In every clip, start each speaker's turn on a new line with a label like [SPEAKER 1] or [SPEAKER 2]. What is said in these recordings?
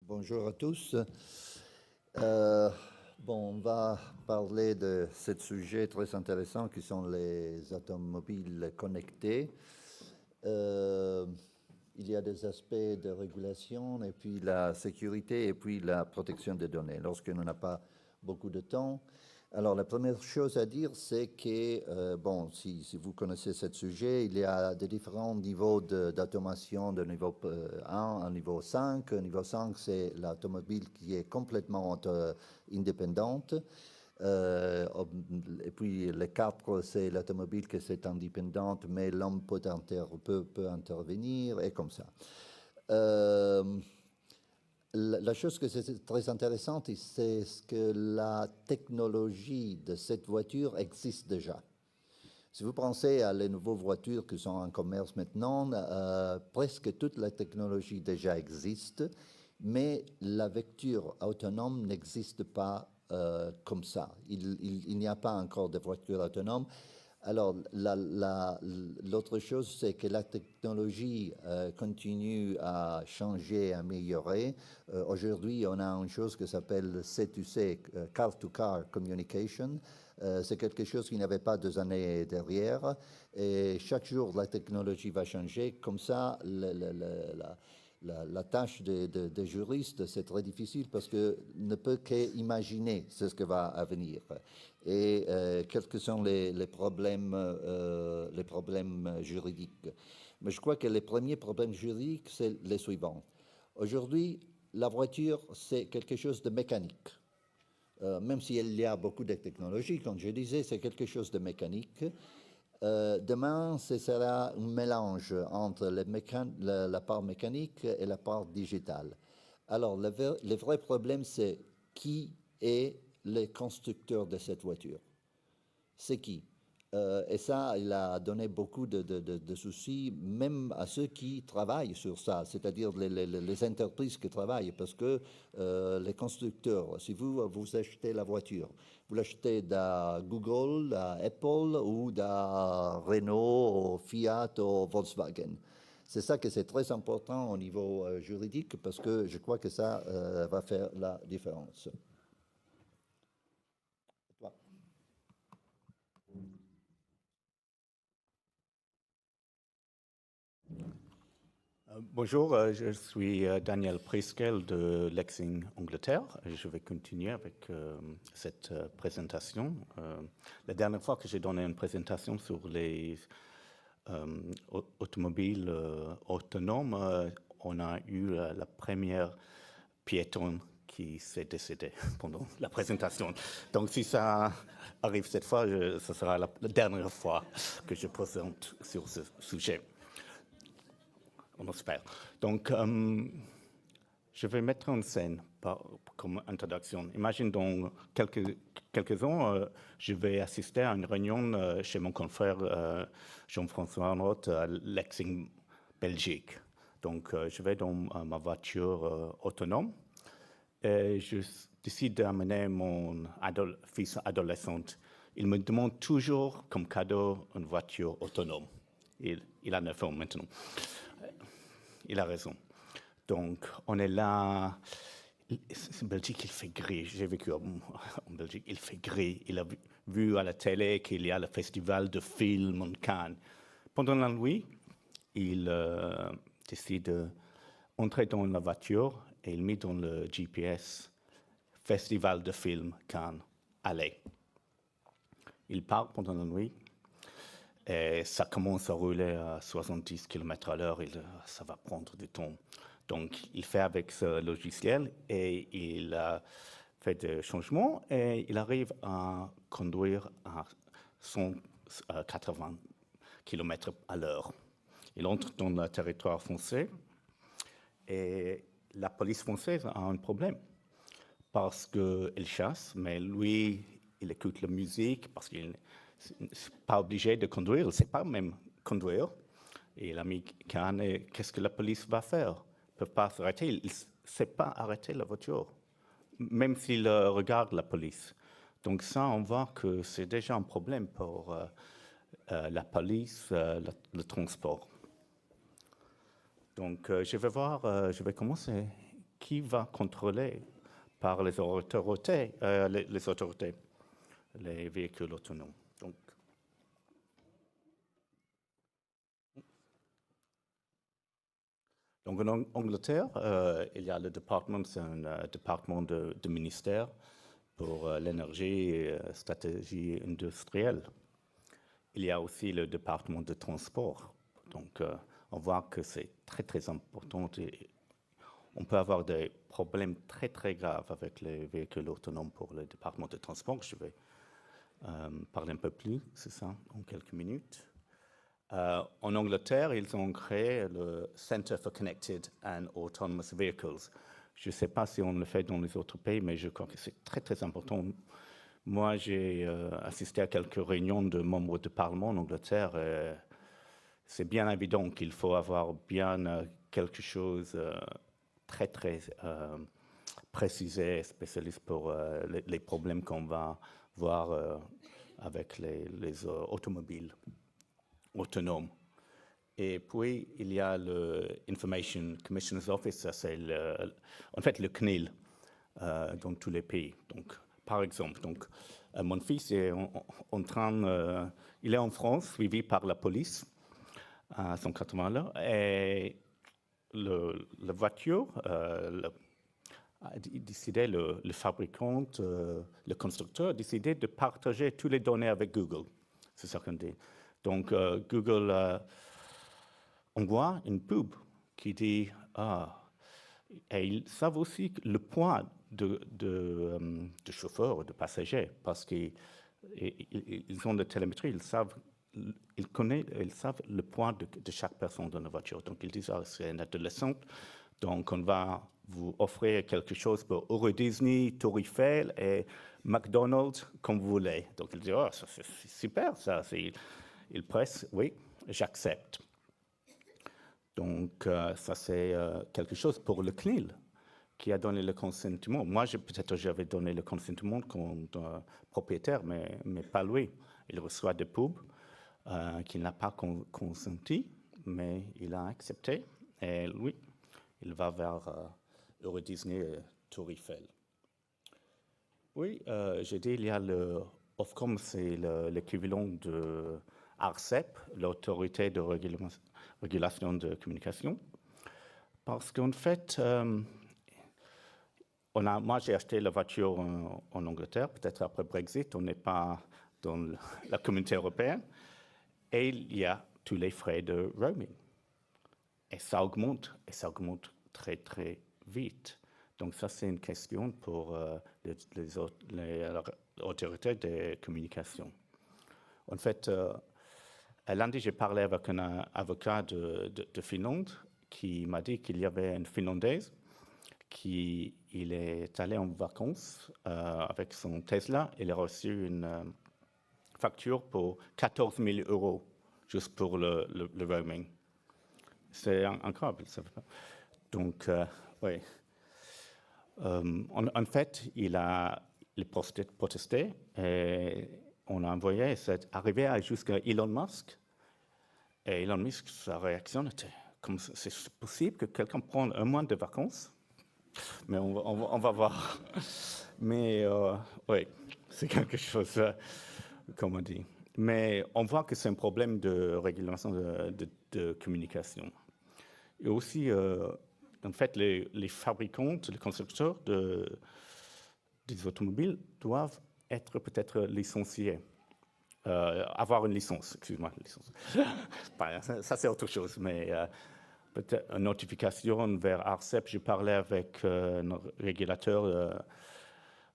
[SPEAKER 1] Bonjour à tous. Euh, on va parler de ce sujet très intéressant qui sont les automobiles connectés. Euh, il y a des aspects de régulation et puis la sécurité et puis la protection des données. Lorsqu'on n'a pas beaucoup de temps, alors la première chose à dire, c'est que, si vous connaissez ce sujet, il y a des différents niveaux d'automation de niveau 1 à niveau 5. Niveau 5, c'est l'automobile qui est complètement indépendante. Et puis le 4, c'est l'automobile qui est indépendante, mais l'homme peut intervenir, et comme ça. La chose que c'est très intéressante, c'est que la technologie de cette voiture existe déjà. Si vous pensez à les nouvelles voitures qui sont en commerce maintenant, presque toute la technologie déjà existe, mais la voiture autonome n'existe pas comme ça. Il n'y a pas encore de voiture autonome. Alors, l'autre chose, c'est que la technologie continue à changer, à améliorer. Aujourd'hui, on a une chose qui s'appelle C2C, Car-to-Car Communication. C'est quelque chose qui n'avait pas 2 années derrière. Et chaque jour, la technologie va changer. Comme ça, la tâche des juristes, c'est très difficile parce qu'on ne peut qu'imaginer ce que va venir. Et quels sont les problèmes juridiques. Mais je crois que les premiers problèmes juridiques, c'est les suivants. Aujourd'hui, la voiture, c'est quelque chose de mécanique. Même s'il y a beaucoup de technologies, comme je disais, c'est quelque chose de mécanique. Demain, ce sera un mélange entre la part mécanique et la part digitale. Alors, le vrai problème, c'est qui est le constructeur de cette voiture? C'est qui? Et ça, il a donné beaucoup de soucis, même à ceux qui travaillent sur ça, c'est-à-dire les entreprises qui travaillent, parce que les constructeurs, si vous achetez la voiture, vous l'achetez de Google, d'Apple ou de Renault, Fiat ou Volkswagen. C'est ça que c'est très important au niveau juridique, parce que je crois que ça va faire la différence. Toi.
[SPEAKER 2] Bonjour, je suis Daniel Preskel de Lexing, Angleterre. Je vais continuer avec cette présentation. La dernière fois que j'ai donné une présentation sur les automobiles autonomes, on a eu la première piétonne qui s'est décédée pendant la présentation. Donc si ça arrive cette fois, ce sera la dernière fois que je présente sur ce sujet. On espère. Donc, je vais mettre en scène comme introduction. Imagine dans quelques ans, je vais assister à une réunion chez mon confrère Jean-François Arnaud à Lexing, Belgique. Donc, je vais dans ma voiture autonome et je décide d'amener mon fils adolescent. Il me demande toujours comme cadeau une voiture autonome. Il a 9 ans maintenant. Il a raison. Donc, on est là. En Belgique, il fait gris. J'ai vécu en Belgique, il fait gris. Il a vu à la télé qu'il y a le festival de films en Cannes. Pendant la nuit, il décide d'entrer dans la voiture et il met dans le GPS Festival de films Cannes. Allez. Il part pendant la nuit. Et ça commence à rouler à 70 km/h et ça va prendre du temps. Donc, il fait avec ce logiciel et il fait des changements et il arrive à conduire à 180 km/h. Il entre dans le territoire français et la police française a un problème parce qu'elle chasse, mais lui, il écoute la musique parce qu'il n'est pas obligé de conduire, il ne sait pas même conduire. Et il a mis Cannes, et qu'est-ce que la police va faire? Ils ne peuvent pas s'arrêter, il ne sait pas arrêter la voiture, même s'il regarde la police. Donc ça, on voit que c'est déjà un problème pour la police, le transport. Donc je vais commencer qui va contrôler par les autorités, les véhicules autonomes. Donc en Angleterre, il y a le département, c'est un département de ministère pour l'énergie et stratégie industrielle. Il y a aussi le département de transport. Donc on voit que c'est très très important et on peut avoir des problèmes très très graves avec les véhicules autonomes pour le département de transport. Je vais parler un peu plus, c'est ça, en quelques minutes. En Angleterre, ils ont créé le Center for Connected and Autonomous Vehicles. Je ne sais pas si on le fait dans les autres pays, mais je crois que c'est très, très important. Moi, j'ai assisté à quelques réunions de membres du Parlement en Angleterre. C'est bien évident qu'il faut avoir bien quelque chose très, très précisé, spécialiste pour les problèmes qu'on va voir avec les automobiles autonomes. Et puis, il y a le Information Commissioner's Office, c'est en fait le CNIL dans tous les pays. Donc, par exemple, mon fils est en train, il est en France, suivi par la police à son 80 là, et la voiture a décidé, le fabricant, le constructeur a décidé de partager toutes les données avec Google. C'est ça qu'on dit. Donc, Google envoie une pub qui dit et ils savent aussi le poids de chauffeurs, de passagers, parce qu'ils ont de télémétrie, ils savent le poids de chaque personne dans la voiture. Donc, ils disent, c'est une adolescente, donc on va vous offrir quelque chose pour Euro Disney, Tour Eiffel et McDonald's, comme vous voulez. Donc, ils disent, ça, c'est super, ça. Ils pressent, oui, j'accepte. Donc, ça, c'est quelque chose pour le CNIL qui a donné le consentement. Moi, peut-être j'avais donné le consentement comme propriétaire, mais pas lui. Il reçoit des pubs qu'il n'a pas consenti, mais il a accepté. Et lui, il va vers Euro Disney et Tour Eiffel. Oui, j'ai dit, il y a le Ofcom, c'est l'équivalent de ARCEP, l'autorité de régulation de communication. Parce qu'en fait, moi j'ai acheté la voiture en Angleterre, peut-être après Brexit, on n'est pas dans la communauté européenne, et il y a tous les frais de roaming. Et ça augmente très très vite. Donc ça, c'est une question pour les autorités de communication. En fait, lundi, j'ai parlé avec un avocat de Finlande qui m'a dit qu'il y avait une Finlandaise qui est allée en vacances avec son Tesla. Il a reçu une facture pour 14 000 € juste pour le roaming. C'est incroyable, ça. Donc, oui. En fait, il a protesté et on a envoyé, c'est arrivé jusqu'à Elon Musk. Et Elon Musk, sa réaction était comme c'est possible que quelqu'un prenne un mois de vacances. Mais on va voir. Mais oui, c'est quelque chose, comme on dit. Mais on voit que c'est un problème de régulation de communication. Et aussi, en fait, les fabricants, les constructeurs des automobiles doivent être peut-être licenciés. Avoir une licence, excuse-moi, licence. Ça c'est autre chose, mais peut-être une notification vers ARCEP. Je parlais avec un régulateur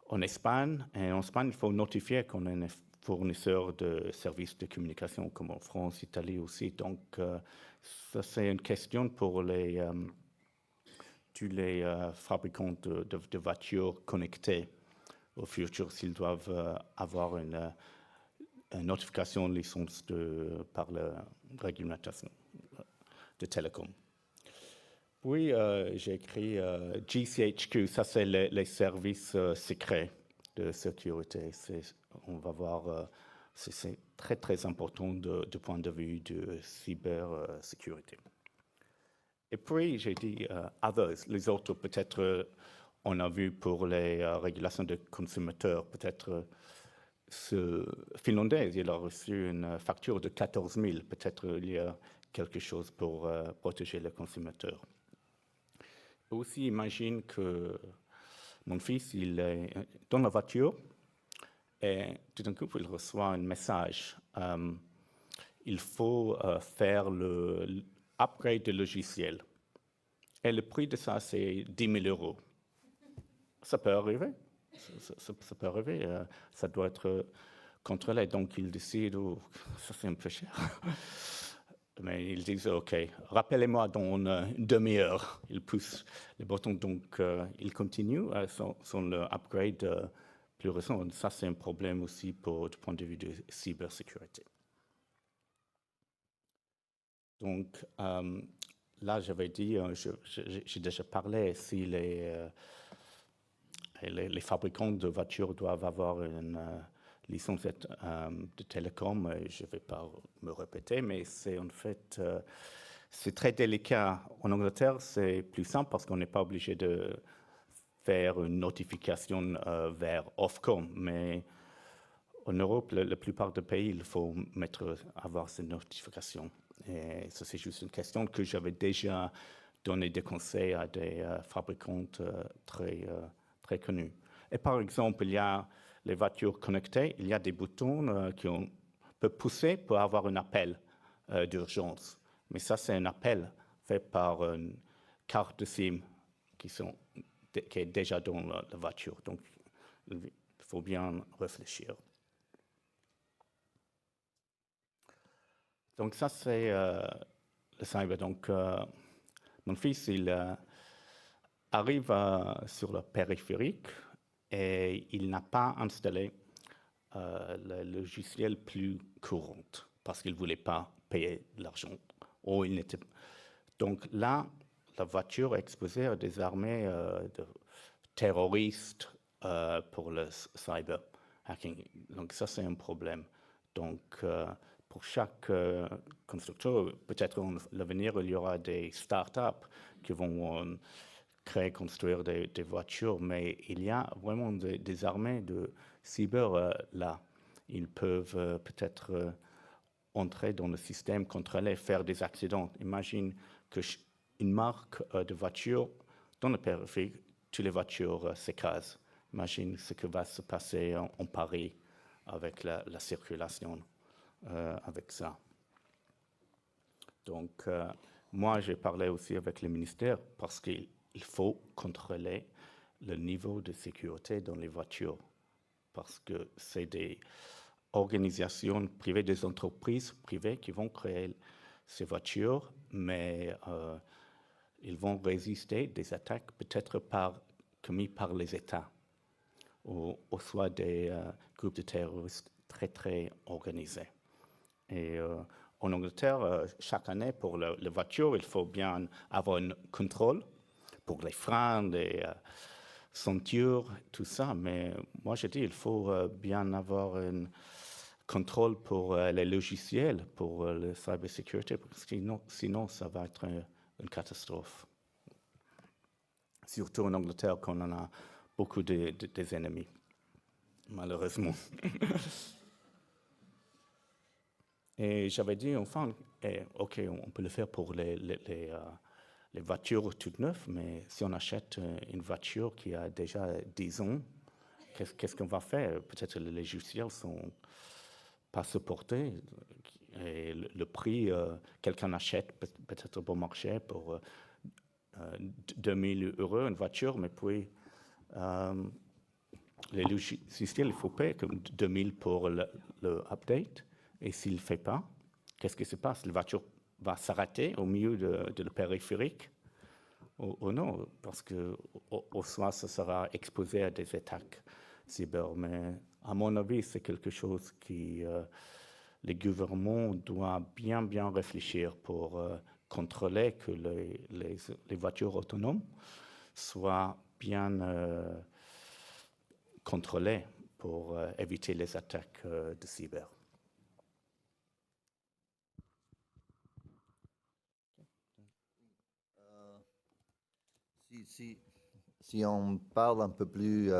[SPEAKER 2] en Espagne, et en Espagne, il faut notifier qu'on est un fournisseur de services de communication, comme en France, Italie aussi. Donc, ça c'est une question pour tous les fabricants de voitures connectées au futur, s'ils doivent avoir une notification de licence par la réglementation de télécom. Puis, j'ai écrit GCHQ, ça c'est les services secrets de sécurité. On va voir, c'est très très important du point de vue de cybersécurité. Et puis, j'ai dit others, les autres, peut-être on a vu pour les régulations de consommateurs, peut-être ce Finlandais, il a reçu une facture de 14 000, peut-être il y a quelque chose pour protéger les consommateurs. Aussi, imagine que mon fils, il est dans la voiture et tout d'un coup, il reçoit un message. Il faut faire l'upgrade de logiciel. Et le prix de ça, c'est 10 000 euros. Ça peut arriver. Ça peut arriver. Ça doit être contrôlé. Donc, il décide, oh, ça c'est un peu cher. Mais ils disent, OK, rappelez-moi dans une demi-heure. Il pousse le bouton, donc il continue son upgrade plus récent. Ça, c'est un problème aussi du point de vue de cybersécurité. Donc, là, j'avais dit, j'ai déjà parlé, si les fabricants de voitures doivent avoir une licence de télécom, je ne vais pas me répéter, mais c'est en fait, c'est très délicat. En Angleterre, c'est plus simple parce qu'on n'est pas obligé de faire une notification vers Ofcom, mais en Europe, la plupart des pays, il faut avoir ces notifications. Et ça, c'est juste une question que j'avais déjà donné des conseils à des fabricants très connus. Et par exemple, il y a les voitures connectées, il y a des boutons qu'on peut pousser pour avoir un appel d'urgence. Mais ça, c'est un appel fait par une carte de SIM qui est déjà dans la voiture. Donc, il faut bien réfléchir. Donc ça, c'est le cyber. Donc, mon fils, il arrive sur le périphérique et il n'a pas installé le logiciel plus courant parce qu'il ne voulait pas payer l'argent. Donc là, la voiture est exposée à des armées de terroristes pour le cyber hacking. Donc ça, c'est un problème. Donc, pour chaque constructeur, peut-être dans l'avenir, il y aura des startups qui vont construire des voitures, mais il y a vraiment des armées de cyber là. Ils peuvent peut-être entrer dans le système, contrôler, faire des accidents. Imagine qu'une marque de voiture, dans le périphérique, toutes les voitures s'écrasent. Imagine ce qui va se passer en Paris avec la circulation. Avec ça. Donc, moi, j'ai parlé aussi avec le ministère parce qu'il faut contrôler le niveau de sécurité dans les voitures parce que c'est des organisations privées, des entreprises privées qui vont créer ces voitures, mais ils vont résister des attaques peut-être commises par les États ou soit des groupes de terroristes très organisés. Et en Angleterre, chaque année, pour les voitures, il faut bien avoir un contrôle pour les freins, les ceintures, tout ça. Mais moi, je dis il faut bien avoir un contrôle pour les logiciels, pour la cybersécurité, parce que sinon, ça va être une catastrophe. Surtout en Angleterre, quand on a beaucoup des ennemis, malheureusement. Et j'avais dit, enfin, OK, on peut le faire pour les voitures toutes neuves, mais si on achète une voiture qui a déjà 10 ans, qu'est-ce qu'on va faire? Peut-être les logiciels ne sont pas supportés. Et le prix, quelqu'un achète peut-être bon marché pour 2 000 € une voiture, mais puis les logiciels, il faut payer comme 2 000 pour le update. Et s'il ne le fait pas, qu'est-ce qui se passe? La voiture va s'arrêter au milieu de le périphérique ou non? Parce qu'au soir, ça sera exposé à des attaques cyber. Mais à mon avis, c'est quelque chose qui les gouvernements doivent bien réfléchir pour contrôler que les voitures autonomes soient bien contrôlées pour éviter les attaques de cyber.
[SPEAKER 1] Si on parle un peu plus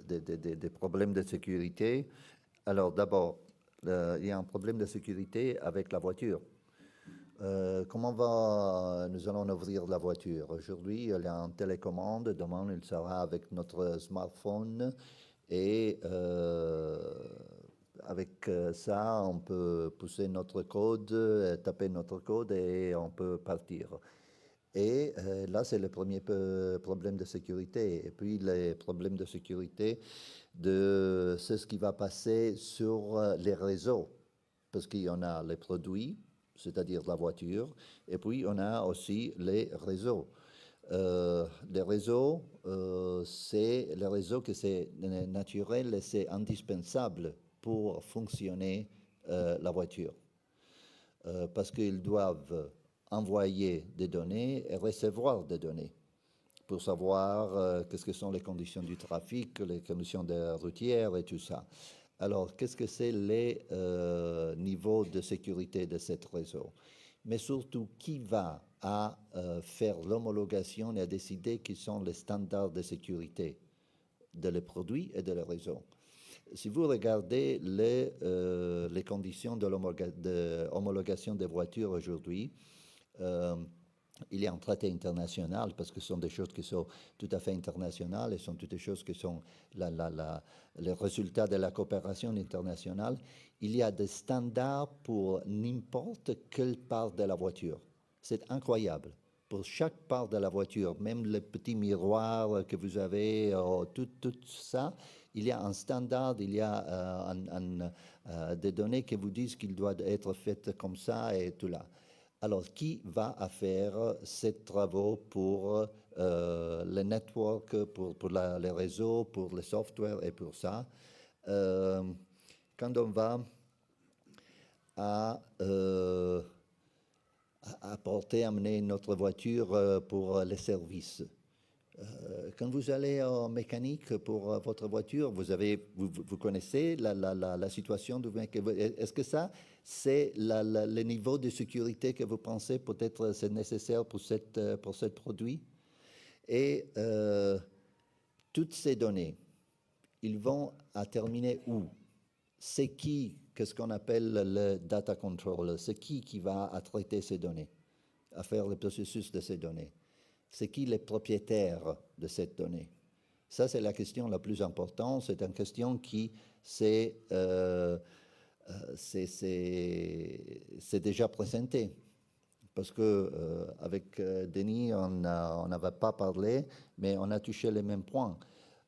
[SPEAKER 1] des problèmes de sécurité, alors d'abord, il y a un problème de sécurité avec la voiture. Nous allons ouvrir la voiture? Aujourd'hui, il y a une télécommande, demain, il sera avec notre smartphone et avec ça, on peut pousser notre code, taper notre code et on peut partir. Et là, c'est le premier problème de sécurité. Et puis, les problèmes de sécurité, c'est ce qui va passer sur les réseaux. Parce qu'il y en a les produits, c'est-à-dire la voiture, et puis on a aussi les réseaux. Les réseaux, c'est le réseau que c'est naturel et c'est indispensable pour fonctionner la voiture. Parce qu'ils doivent envoyer des données et recevoir des données pour savoir qu'est-ce que sont les conditions du trafic, les conditions routières et tout ça. Alors, qu'est-ce que c'est les niveaux de sécurité de ce réseau? Mais surtout, qui va à faire l'homologation et à décider quels sont les standards de sécurité les produits et de le réseau? Si vous regardez les conditions de l'homologation des voitures aujourd'hui, il y a un traité international parce que ce sont des choses qui sont tout à fait internationales et sont toutes des choses qui sont les résultats de la coopération internationale. Il y a des standards pour n'importe quelle part de la voiture. C'est incroyable. Pour chaque part de la voiture, même les petits miroirs que vous avez, tout ça, il y a un standard, il y a des données qui vous disent qu'il doit être fait comme ça et tout là. Alors, qui va faire ces travaux pour les networks, pour les réseaux, pour les softwares et pour ça? Quand on va amener notre voiture pour les services, quand vous allez en mécanique pour votre voiture, vous connaissez la situation du mec. Est-ce que ça, c'est le niveau de sécurité que vous pensez peut-être c'est nécessaire pour ce produit? Et toutes ces données, ils vont à terminer où? C'est qui, qu'est-ce qu'on appelle le data controller? C'est qui va à traiter ces données, à faire le processus de ces données? C'est qui les propriétaires de cette donnée? Ça, c'est la question la plus importante. C'est une question qui c'est déjà présentée. Parce que avec Denis, on n'avait pas parlé, mais on a touché les mêmes points.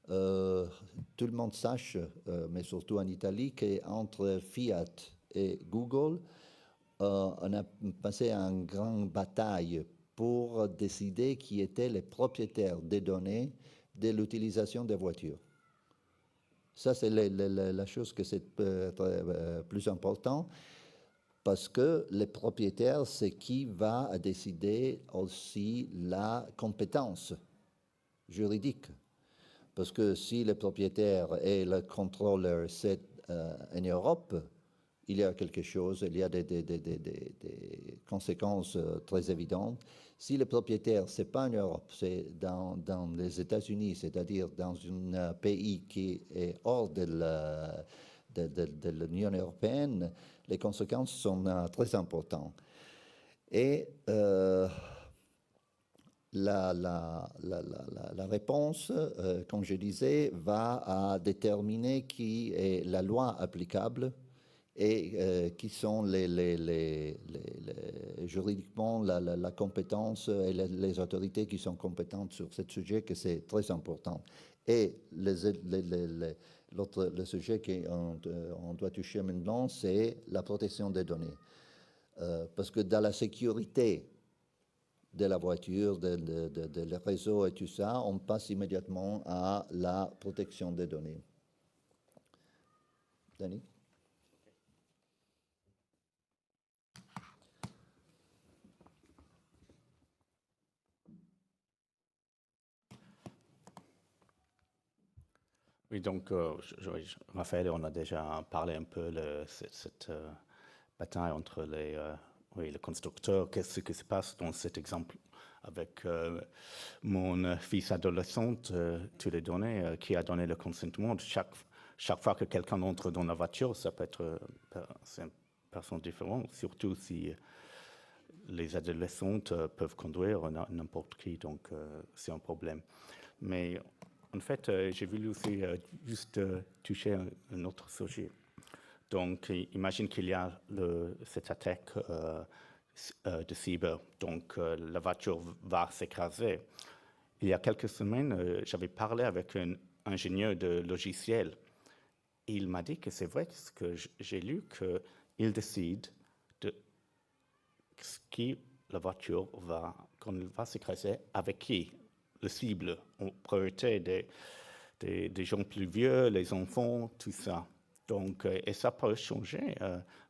[SPEAKER 1] Tout le monde sache, mais surtout en Italie, qu'entre Fiat et Google, on a passé une grande bataille pour décider qui étaient les propriétaires des données de l'utilisation des voitures. Ça, c'est la chose que c'est plus important, parce que les propriétaires, c'est qui va décider aussi la compétence juridique. Parce que si le propriétaire et le contrôleur, c'est en Europe, il y a quelque chose, il y a des conséquences très évidentes. Si le propriétaire, ce n'est pas en Europe, c'est dans les États-Unis, c'est-à-dire dans un pays qui est hors de l'Union européenne, les conséquences sont très importantes. Et la réponse, comme je disais, va à déterminer qui est la loi applicable et qui sont juridiquement la compétence et les autorités qui sont compétentes sur ce sujet, que c'est très important. Et le sujet qu'on doit toucher maintenant, c'est la protection des données. Parce que dans la sécurité de la voiture, de réseau et tout ça, on passe immédiatement à la protection des données. Danny?
[SPEAKER 2] Oui, donc, Raphaël, on a déjà parlé un peu de cette bataille entre les le constructeur, qu'est-ce qui se passe dans cet exemple avec mon fils adolescent, tu les données, qui a donné le consentement. Chaque fois que quelqu'un entre dans la voiture, ça peut être c'est une personne différente, surtout si les adolescentes peuvent conduire n'importe qui, donc c'est un problème. Mais en fait, j'ai voulu aussi juste toucher un autre sujet. Donc, imagine qu'il y a cette attaque de cyber, donc la voiture va s'écraser. Il y a quelques semaines, j'avais parlé avec un ingénieur de logiciel. Il m'a dit que c'est vrai que j'ai lu qu'il décide de qui la voiture va, quand elle va s'écraser, avec qui, le cible, en priorité des gens plus vieux, les enfants, tout ça. Donc, et ça peut changer,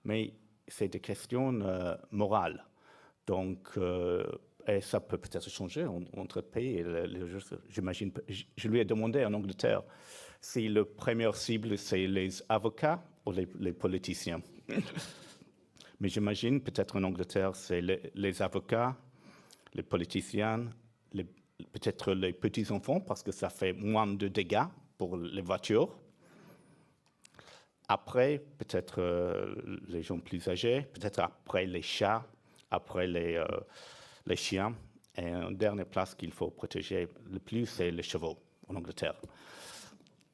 [SPEAKER 2] mais c'est des questions morales. Donc, et ça peut peut-être changer entre pays. J'imagine, je lui ai demandé en Angleterre si le premier cible, c'est les avocats ou les politiciens. Mais j'imagine peut-être en Angleterre, c'est les avocats, les politiciens, peut-être les petits-enfants, parce que ça fait moins de dégâts pour les voitures. Après, peut-être les gens plus âgés, peut-être après les chats, après les chiens. Et en dernière place qu'il faut protéger le plus, c'est les chevaux en Angleterre.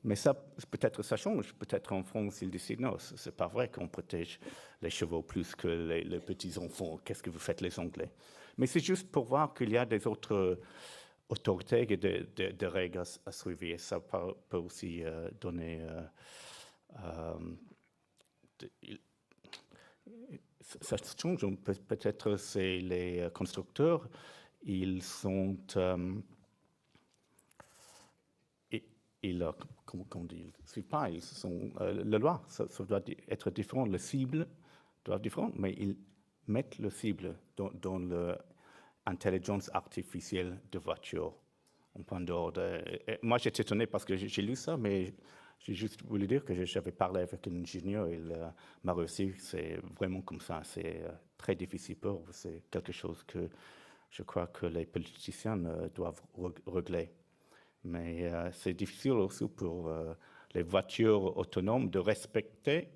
[SPEAKER 2] Mais ça, peut-être ça change. Peut-être en France, ils décident non, c'est pas vrai qu'on protège les chevaux plus que les petits-enfants. Qu'est-ce que vous faites les Anglais? Mais c'est juste pour voir qu'il y a des autres autorités et des règles à suivre. Et ça peut aussi donner... ça change. Peut-être c'est les constructeurs, ils sont... comment on dit, ils ne suivent pas, ils sont, la loi, ça doit être différent, le cible doit être différent, mais ils mettent le cible dans l'intelligence artificielle de voiture, en point d'ordre. Moi, j'étais étonné parce que j'ai lu ça, mais j'ai juste voulu dire que j'avais parlé avec un ingénieur, il m'a réussi, c'est vraiment comme ça, c'est très difficile pour vous, c'est quelque chose que je crois que les politiciens doivent régler. Mais c'est difficile aussi pour les voitures autonomes de respecter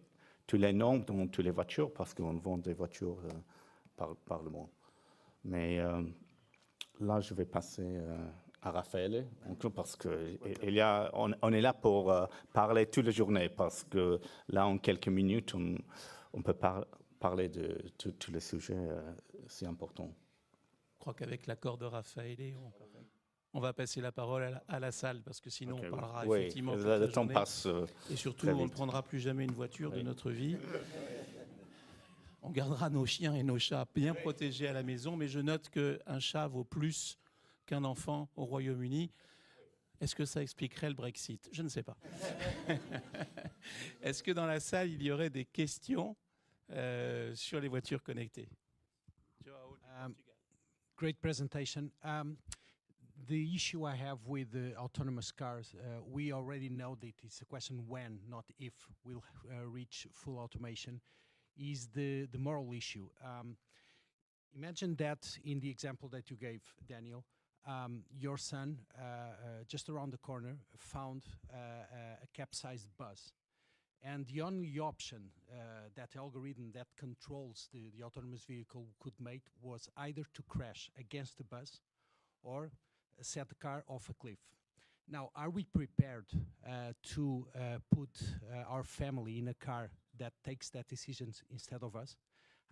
[SPEAKER 2] tous les normes dans toutes les voitures parce qu'on vend des voitures par le monde. Mais là, je vais passer à Raphaël, parce qu'on est là pour parler toute la journée, parce que là, en quelques minutes, on peut parler de tous les sujets si importants.
[SPEAKER 3] Je crois qu'avec l'accord de Raphaël, on va passer la parole à la salle, parce que sinon on parlera effectivement toute la
[SPEAKER 2] temps
[SPEAKER 3] journée.
[SPEAKER 2] Passe
[SPEAKER 3] et surtout, on ne prendra plus jamais une voiture de notre vie. On gardera nos chiens et nos chats bien protégés à la maison, mais je note qu'un chat vaut plus qu'un enfant au Royaume-Uni. Est-ce que ça expliquerait le Brexit? Je ne sais pas. Est-ce que dans la salle, il y aurait des questions sur les voitures connectées?
[SPEAKER 4] Great presentation. The issue I have with the autonomous cars, we already know that it's a question when, not if, we'll reach full automation, is the moral issue. Imagine that in the example that you gave, Daniel, your son, just around the corner, found a capsized bus. And the only option that algorithm that controls the autonomous vehicle could make was either to crash against the bus or set the car off a cliff. Now, are we prepared to put our family in a car that takes that decision instead of us?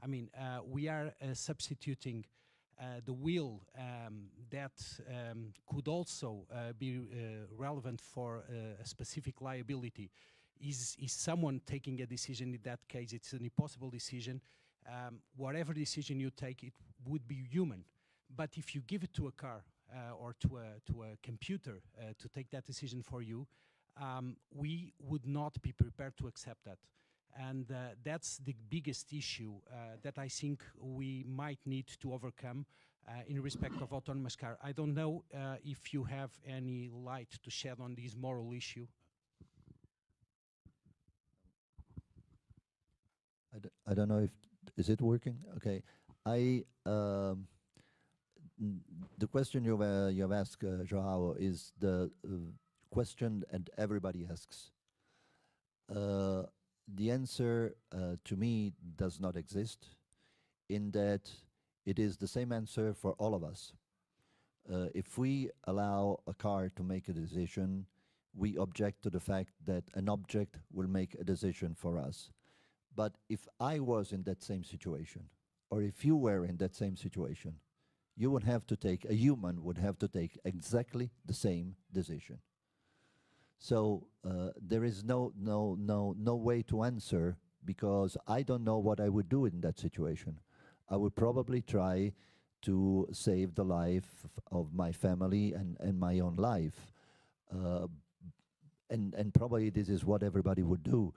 [SPEAKER 4] I mean, we are substituting the wheel that could also be relevant for a specific liability. Is someone taking a decision? In that case, it's an impossible decision. Whatever decision you take, it would be human. But if you give it to a car or to a computer to take that decision for you, we would not be prepared to accept that. And that's the biggest issue that I think we might need to overcome in respect of autonomous car. I don't know if you have any light to shed on this moral issue.
[SPEAKER 1] I don't know if, is it working? Okay. The question you have asked, Joao, is the question that everybody asks. The answer to me does not exist, in that it is the same answer for all of us. If we allow a car to make a decision, we object to the fact that an object will make a decision for us. But if I was in that same situation, or if you were in that same situation, you would have to take, a human would have to take exactly the same decision. So there is no way to answer, because I don't know what I would do in that situation. I would probably try to save the life of my family and my own life. And probably this is what everybody would do.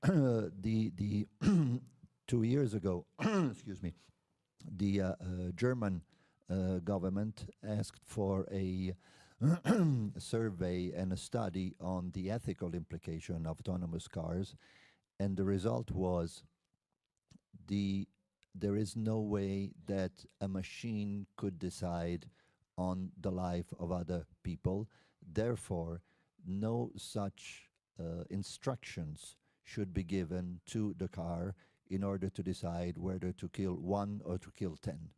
[SPEAKER 1] The 2 years ago, excuse me, the German government asked for a survey and a study on the ethical implication of autonomous cars, and the result was there is no way that a machine could decide on the life of other people. Therefore, no such instructions should be given to the car in order to decide whether to kill 1 or to kill 10.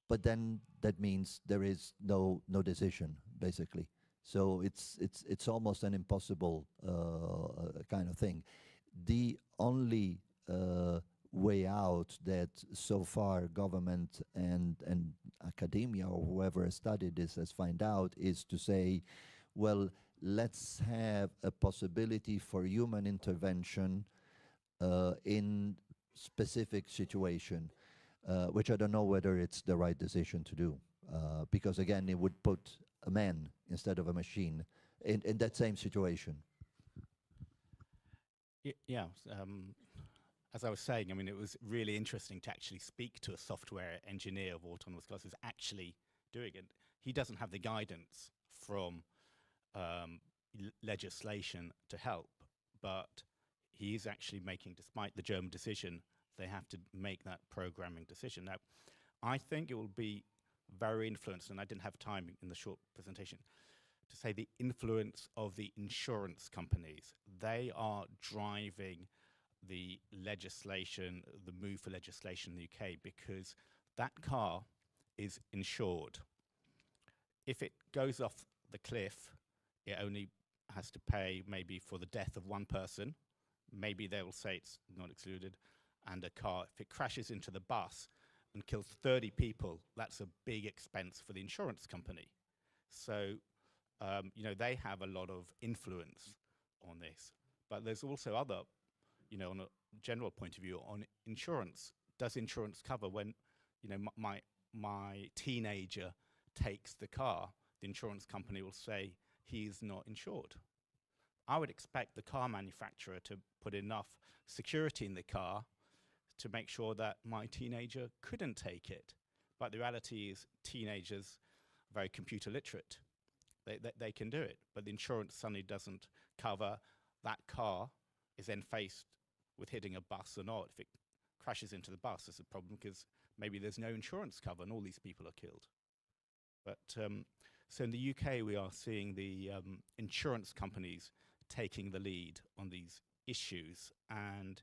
[SPEAKER 1] But then that means there is no decision, basically. So it's almost an impossible kind of thing. The only way out that so far government and academia or whoever has studied this has found out is to say, well, let's have a possibility for human intervention in specific situation, which I don't know whether it's the right decision to do, because again, it would put a man instead of a machine in that same situation.
[SPEAKER 2] Yeah. As I was saying, I mean, it was really interesting to actually speak to a software engineer of autonomous cars who's actually doing it. He doesn't have the guidance from legislation to help, but he is actually making, despite the German decision, they have to make that programming decision. Now, I think it will be very influenced, and I didn't have time in the short presentation to say the influence of the insurance companies. They are driving the legislation, the move for legislation in the UK, because that car is insured. If it goes off the cliff, it only has to pay maybe for the death of one person. Maybe they will say it's not excluded. And a car, if it crashes into the bus and kills 30 people, that's a big expense for the insurance company. So, you know, they have a lot of influence on this. But there's also other, you know, on a general point of view, on insurance. Does insurance cover when, you know, my teenager takes the car, the insurance company will say he's not insured. I would expect the car manufacturer to put enough security in the car to make sure that my teenager couldn't take it. But the reality is teenagers are very computer literate. They can do it, but the insurance suddenly doesn't cover. That car is then faced with hitting a bus or not. If it crashes into the bus, it's a problem because maybe there's no insurance cover and all these people are killed. But so in the UK, we are seeing the insurance companies taking the lead on these issues. And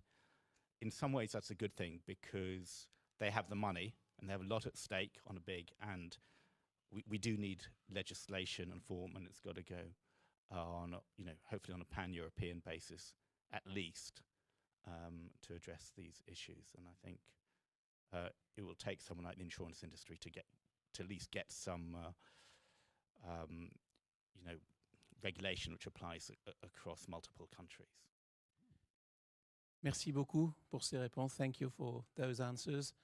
[SPEAKER 2] in some ways, that's a good thing because they have the money and they have a lot at stake on a big, and we do need legislation and form, and it's got to go on, you know, hopefully on a pan-European basis at least, to address these issues. And I think it will take someone like the insurance industry to at least get some, you know, regulation which applies across multiple countries.
[SPEAKER 3] Merci beaucoup pour ces réponses. Thank you for those answers.